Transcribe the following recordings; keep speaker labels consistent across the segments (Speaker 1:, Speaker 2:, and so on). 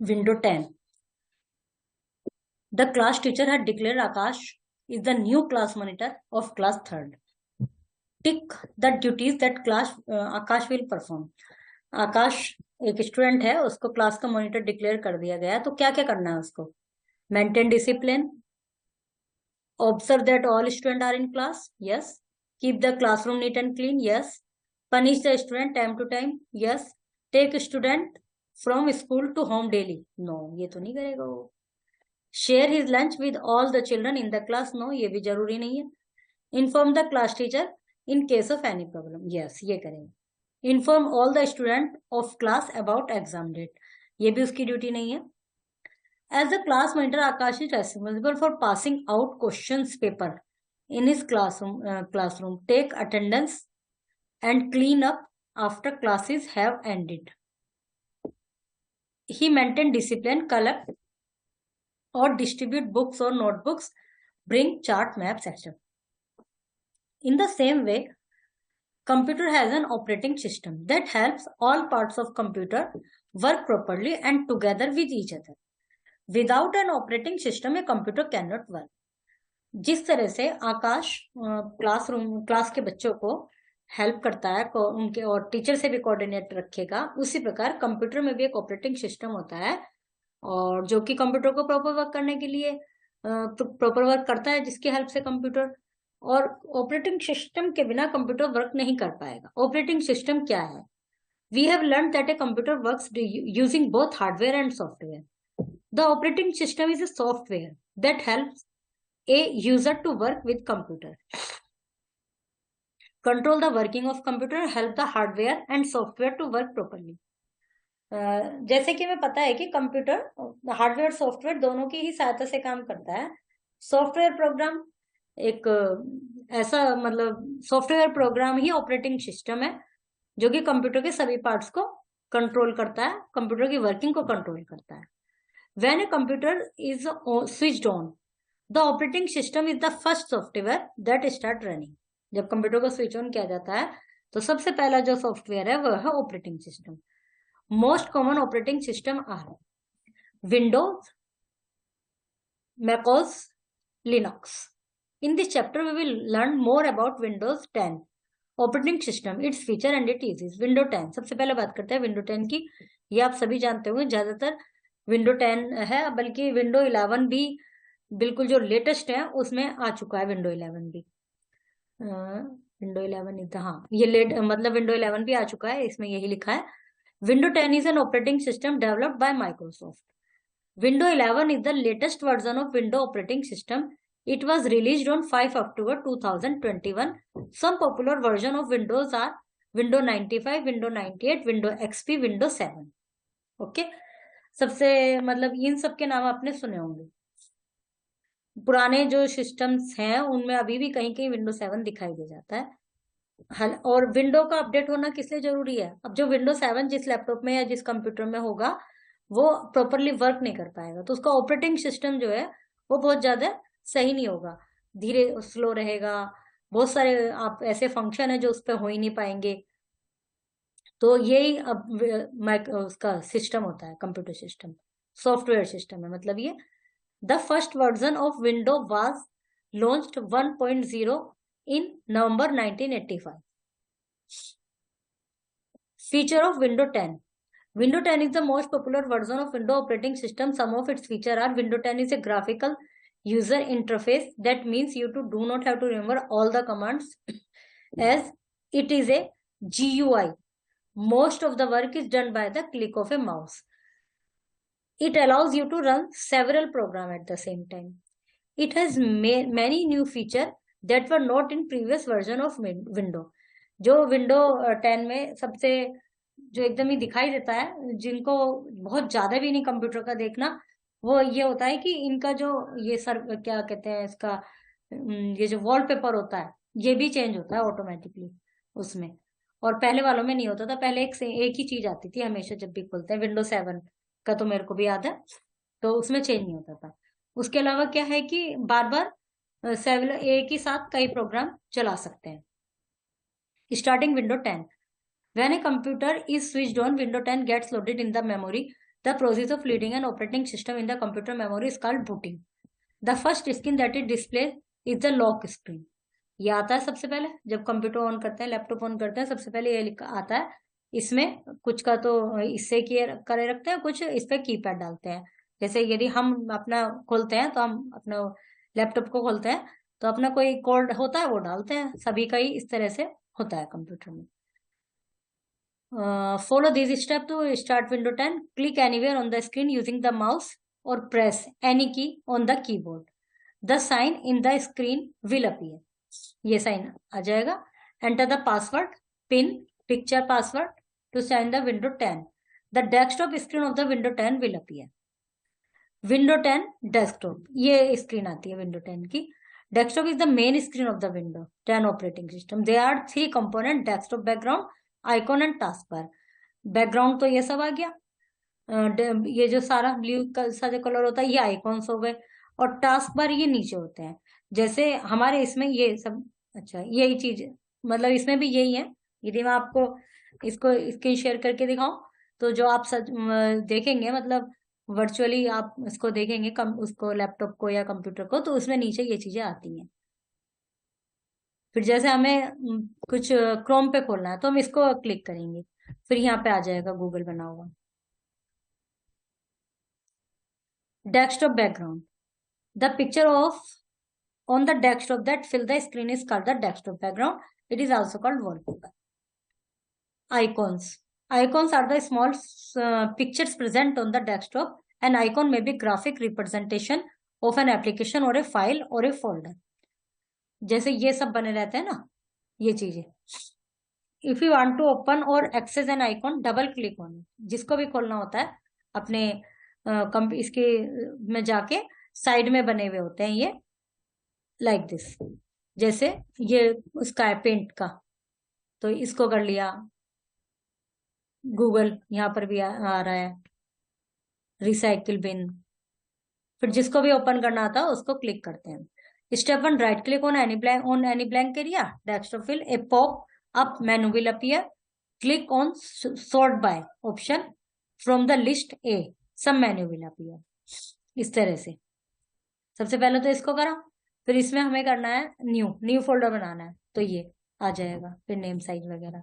Speaker 1: Window 10. The class teacher had declared Akash is the new class monitor of class 3rd. Tick the duties that class Akash will perform. आकाश एक student है, उसको class का monitor declare कर दिया गया है, तो क्या क्या करना है उसको? Maintain discipline, observe that all student are in class, yes. Keep the classroom neat and clean, yes. Punish the student time to time, yes. Take student from school to home daily, no, ये तो नहीं करेगा वो. Share his lunch with all the children in the class, no, ये भी जरूरी नहीं है. Inform the class teacher in case of any problem, yes, ये करेंगे. Inform all the student of class about exam date, ये भी उसकी ड्यूटी नहीं है. As the class monitor, Akash is responsible for passing out questions paper in his classroom, take attendance and clean up after classes have ended. He maintain discipline, collect or distribute books or notebooks, bring chart maps, etc. In the same way, computer has an operating system that helps all parts of computer work properly and together with each other. Without an operating system, a computer cannot work. जिस तरह से आकाश class के बच्चों को help करता है उनके और टीचर से भी कोऑर्डिनेट रखेगा, उसी प्रकार कंप्यूटर में भी एक ऑपरेटिंग सिस्टम होता है, और जो कि कंप्यूटर को प्रॉपर वर्क करने के लिए प्रॉपर वर्क करता है, जिसकी हेल्प से कंप्यूटर, और ऑपरेटिंग सिस्टम के बिना कंप्यूटर वर्क नहीं कर पाएगा. ऑपरेटिंग सिस्टम क्या है? We have learn that a computer works using both hardware and software. The operating system is a software that helps a user to work with computer, control the working of computer, help the hardware and software to work properly. जैसे कि हमें पता है कि computer hardware software दोनों की ही सहायता से काम करता है. सॉफ्टवेयर प्रोग्राम एक ऐसा सॉफ्टवेयर प्रोग्राम ही ऑपरेटिंग सिस्टम है जो कि कंप्यूटर के सभी पार्ट्स को कंट्रोल करता है, कंप्यूटर की वर्किंग को कंट्रोल करता है. When a computer is switched on, the operating system is the first software that start running. जब कंप्यूटर को स्विच ऑन किया जाता है तो सबसे पहला जो सॉफ्टवेयर है वह है operating system. Most common operating system are Windows, macOS, Linux. In this chapter we will learn more about Windows 10 operating system, its feature and it uses. Window 10 सबसे पहले बात करते हैं विंडो 10 की. ये आप सभी जानते होंगे, ज्यादातर विंडो 10 है, बल्कि विंडो 11 भी बिल्कुल जो लेटेस्ट है उसमें आ चुका है. विंडो 11 भी विंडो 11 हाँ, ये विंडो 11 भी आ चुका है, इसमें यही लिखा है. Window 10 is an operating system developed by Microsoft. Window 11 is the latest version of Windows operating system. It was released on 5 October 2021. Some popular version of Windows are Windows 95, Windows 98, Windows XP, Windows 7. Okay, सबसे इन सब के नाम आपने सुने होंगे. पुराने जो systems हैं उनमें अभी भी कहीं कहीं विंडो 7 दिखाई दे जाता है. और विंडो का अपडेट होना किस लिए जरूरी है? अब जो विंडो 7 जिस लैपटॉप में या जिस कंप्यूटर में होगा वो प्रॉपरली वर्क नहीं कर पाएगा, तो उसका ऑपरेटिंग सिस्टम जो है वो बहुत ज्यादा सही नहीं होगा, धीरे स्लो रहेगा. बहुत सारे आप ऐसे फंक्शन है जो उस पर हो ही नहीं पाएंगे. तो यही अब उसका सिस्टम होता है, कंप्यूटर सिस्टम, सॉफ्टवेयर सिस्टम है. ये The first version of Windows was launched 1.0 in November 1985. Feature of Windows 10. Windows 10 is the most popular version of Windows operating system. Some of its features are: Windows 10 is a graphical user interface. That means you do not have to remember all the commands as it is a GUI. Most of the work is done by the click of a mouse. It allows you to run several programs at the same time. It has many new features that were not in previous version of Windows. जो window 10 में सबसे जो एकदम ही दिखाई देता है, जिनको बहुत ज्यादा भी नहीं कंप्यूटर का देखना, वो ये होता है कि इनका जो ये क्या कहते हैं इसका, ये जो वॉलपेपर होता है ये भी चेंज होता है ऑटोमेटिकली उसमें, और पहले वालों में नहीं होता था. पहले एक ही चीज आती थी हमेशा जब भी खोलते हैं. विंडो 7 का तो मेरे को भी याद है, तो उसमें चेंज नहीं होता था. उसके अलावा क्या है कि बार बार एक ही साथ कई प्रोग्राम चला सकते हैं. Starting window 10. When a computer is switched on, Windows 10 gets loaded in the memory. The process of leading an operating system in the computer memory is called booting. The first screen that it displays is the lock screen. ये आता है सबसे पहले जब computer on करते हैं, laptop on करते हैं, सबसे पहले ये आता है। इसमें कुछ का तो इससे किए करे रखते हैं, कुछ इस पे कीपैड डालते हैं। जैसे यदि हम अपना खोलते हैं तो हम अपना लैपटॉप को खोलते हैं तो अपना कोई कोड होता है वो डालते हैं, सभी का ही इस तरह से होता है कंप्यूटर में। Follow these steps to start Windows 10. Click anywhere on the screen using the mouse or press any key on the keyboard. The sign in the screen will appear. ये साइन आ जाएगा. Enter the password, PIN, picture password to sign the Windows 10. The desktop screen of the Windows 10 will appear. Windows 10 desktop, ये screen आती है Windows 10 की. Desktop is the main screen of the Windows 10 operating system. There are three components: desktop background, icon and task bar. Background तो ये सब आ गया, ये जो सारा ब्लू सा जो कलर होता है ये आइकॉन्स हो गए, और टास्क बार ये नीचे होते हैं. जैसे हमारे इसमें ये सब, अच्छा यही चीज, मतलब इसमें भी यही है. यदि मैं आपको इसको स्क्रीन शेयर करके दिखाऊं तो जो आप देखेंगे, मतलब वर्चुअली आप इसको देखेंगे उसको लैपटॉप को या कंप्यूटर को, तो उसमें नीचे ये चीजें आती हैं. फिर जैसे हमें कुछ क्रोम पे खोलना है तो हम इसको क्लिक करेंगे, फिर यहाँ पे आ जाएगा गूगल बना हुआ. Desktop background, the picture of on the desktop that fill the screen is called the desktop background. It is also called wallpaper. Icons, icons are the small pictures present on the desktop. An icon may be graphic representation of an application or a file और ए folder. जैसे ये सब बने रहते हैं ना ये चीजें. If you want to open or access an icon, double click on it. जिसको भी खोलना होता है अपने इसके में जाके साइड में बने हुए होते हैं ये, लाइक दिस. जैसे ये उसका है पेंट का, तो इसको कर लिया. गूगल यहाँ पर भी आ रहा है, रिसाइकिल बिन. फिर जिसको भी ओपन करना था उसको क्लिक करते हैं. Step 1, right click on any blank area, desktop fill. A pop up menu will appear. Click on sort by option from the list A. Some menu will appear. इस तरह से सबसे पहले तो इसको करा, फिर इसमें हमें करना है न्यू फोल्डर बनाना है, तो ये आ जाएगा. फिर नेम साइज वगैरह.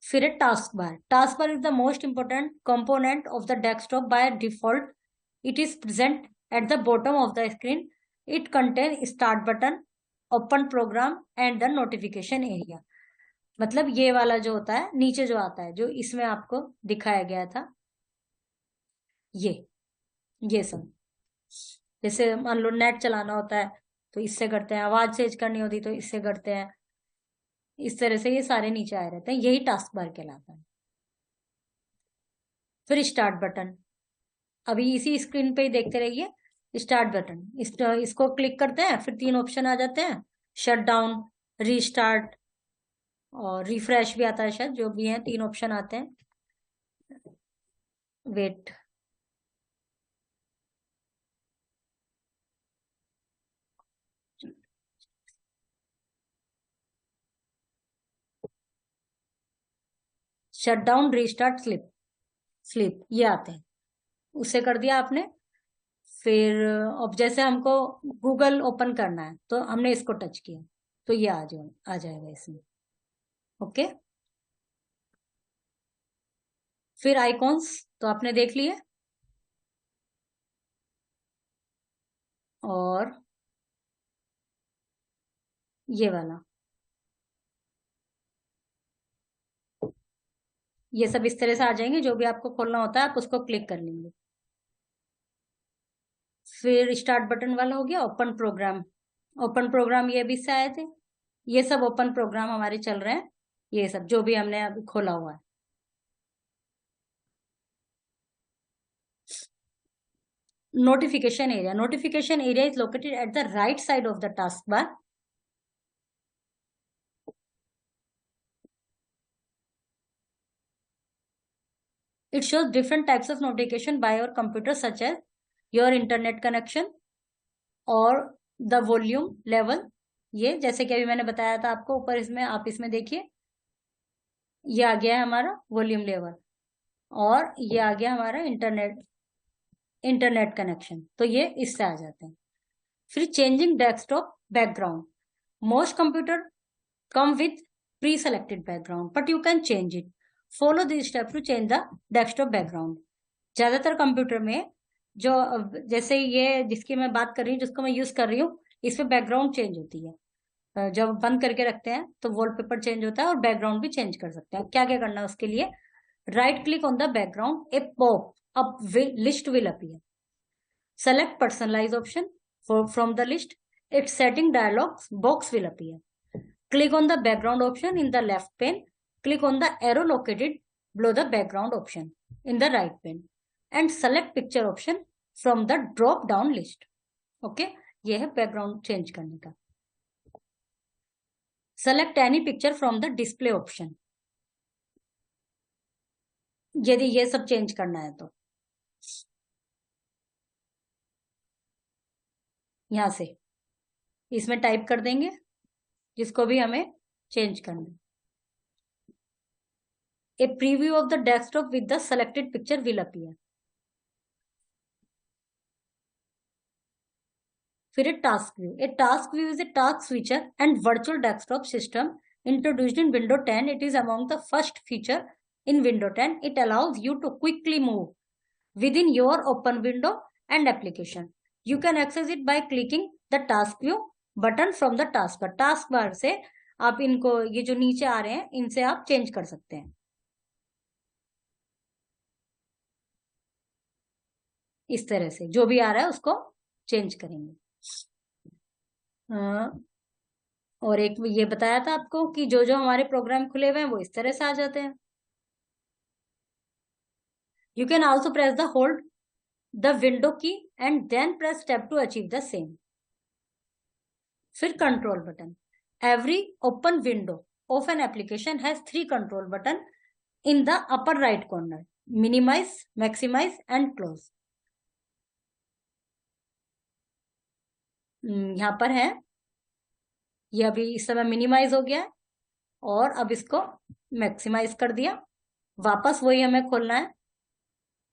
Speaker 1: फिर है task bar. Task bar is the most important component of the desktop. By default it is present at the bottom of the screen. It contain start button, open program and the notification area. मतलब ये वाला जो होता है नीचे जो आता है, जो इसमें आपको दिखाया गया था, ये सब. जैसे मान लो नेट चलाना होता है तो इससे करते हैं, आवाज तेज करनी होती तो इससे करते हैं. इस तरह से ये सारे नीचे आए रहते हैं, यही टास्क बार कहलाता है. फिर स्टार्ट बटन, अभी इसी स्क्रीन पे ही देखते रहिए. स्टार्ट बटन, इसको क्लिक करते हैं, फिर 3 ऑप्शन आ जाते हैं: शट डाउन, रीस्टार्ट और रिफ्रेश भी आता है शायद. जो भी है 3 ऑप्शन आते हैं. Wait, shut down, restart, sleep ये आते हैं. उससे कर दिया आपने. फिर अब जैसे हमको गूगल ओपन करना है तो हमने इसको टच किया तो ये आ जाएगा इसमें. ओके. फिर आइकॉन्स तो आपने देख लिए, और ये वाला, ये सब इस तरह से आ जाएंगे. जो भी आपको खोलना होता है आप उसको क्लिक कर लेंगे. फिर स्टार्ट बटन वाला हो गया. ओपन प्रोग्राम, ओपन प्रोग्राम ये भी से आए थे. ये सब ओपन प्रोग्राम हमारे चल रहे हैं, ये सब जो भी हमने अभी खोला हुआ है. notification area is located at the right side of the taskbar. It shows different types of notification by your computer, such as your internet connection और the volume level. ये जैसे कि अभी मैंने बताया था आपको ऊपर, इसमें आप इसमें देखिए ये आ गया है हमारा वॉल्यूम लेवल, और ये आ गया हमारा इंटरनेट कनेक्शन, तो ये इससे आ जाते हैं। फिर changing desktop background, most computer come with pre selected background but you can change it, follow this step to change the desktop background. ज्यादातर कंप्यूटर में जो जैसे ये जिसकी मैं बात कर रही हूँ, जिसको मैं यूज कर रही हूँ, इसमें बैकग्राउंड चेंज होती है। जब बंद करके रखते हैं तो वॉलपेपर चेंज होता है और बैकग्राउंड भी चेंज कर सकते हैं। क्या क्या करना है उसके लिए? Right click on the background, A pop up list will appear, select personalize option from the list, its setting dialog box will appear. Click on the background option in the left pane, click on the arrow located below the background option in the right pane and select picture option from the drop down list. Okay, ये है background change करने का। Select any picture from the display option, यदि ये सब change करना है तो यहां से इसमें टाइप कर देंगे जिसको भी हमें चेंज करना है। A preview of the desktop with the selected picture will appear. फिर task view, A task view is a task switcher and virtual desktop system introduced in Windows 10. It is among the first feature in Windows 10. It allows you to quickly move within your open window and application. You can access it by clicking the task view button from the taskbar. taskbar से आप इनको, ये जो नीचे आ रहे हैं, इनसे आप चेंज कर सकते हैं। इस तरह से जो भी आ रहा है उसको चेंज करेंगे। और एक ये बताया था आपको कि जो जो हमारे प्रोग्राम खुले हुए हैं वो इस तरह से आ जाते हैं। You can also press the hold the window key and then press tab to achieve the same. फिर control button, every open window of an application has 3 control button in the upper right corner, minimize, maximise and close. यहां पर है, ये अभी इस समय minimise हो गया है और अब इसको मैक्सिमाइज कर दिया। वापस वही हमें खोलना है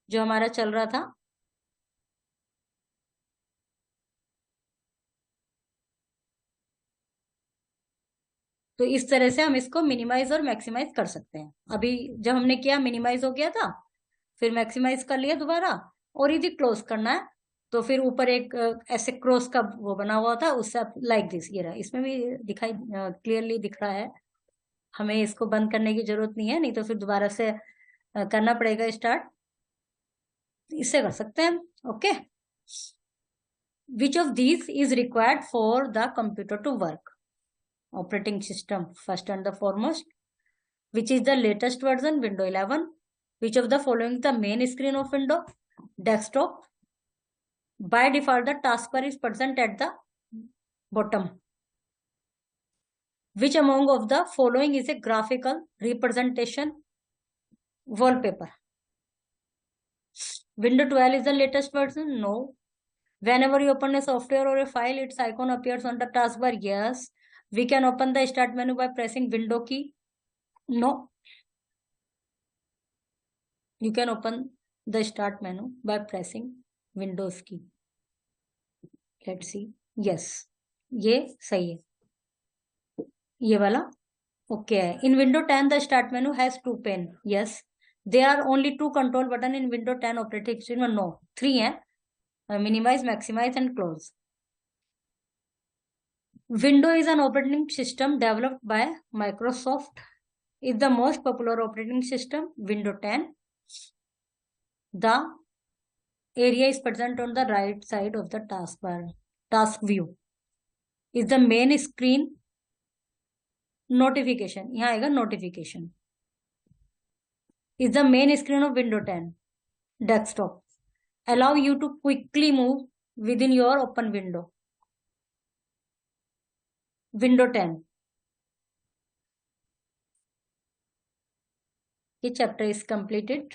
Speaker 1: जो हमारा चल रहा था। तो इस तरह से हम इसको मिनिमाइज और मैक्सिमाइज कर सकते हैं। अभी जब हमने किया मिनिमाइज हो गया था, फिर मैक्सिमाइज कर लिया दोबारा, और यदि क्लोज करना है तो फिर ऊपर एक ऐसे क्रॉस का वो बना हुआ था, उससे लाइक दिस, ये रहा, इसमें भी दिखाई क्लियरली दिख रहा है। हमें इसको बंद करने की जरूरत नहीं है, नहीं तो फिर दोबारा से करना पड़ेगा स्टार्ट। इससे कर सकते हैं। Okay, which of these is required for the computer to work? Operating system first and the foremost, which is the latest version, Windows 11. Which of the following is the main screen of Windows? Desktop. By default, the taskbar is present at the bottom. Which among of the following is a graphical representation? Wallpaper. Windows 12 is the latest version? No. Whenever you open a software or a file, its icon appears on the taskbar? Yes. We can open the start menu by pressing Window key? No. You can open the start menu by pressing Windows key. Let's see. Yes, ये सही है, ये वाला okay है। In window 10 the start menu has 2 pane. Yes, they are only 2 control button in window 10 operating system. No, 3 है, minimise, maximise and close. Window is an operating system developed by Microsoft, is the most popular operating system. Windows 10. The area is present on the right side of the taskbar. Task view is the main screen. Notification, यहाँ आएगा notification, is the main screen of Windows 10 desktop. Allow you to quickly move within your open window. Windows 10. ये chapter is completed.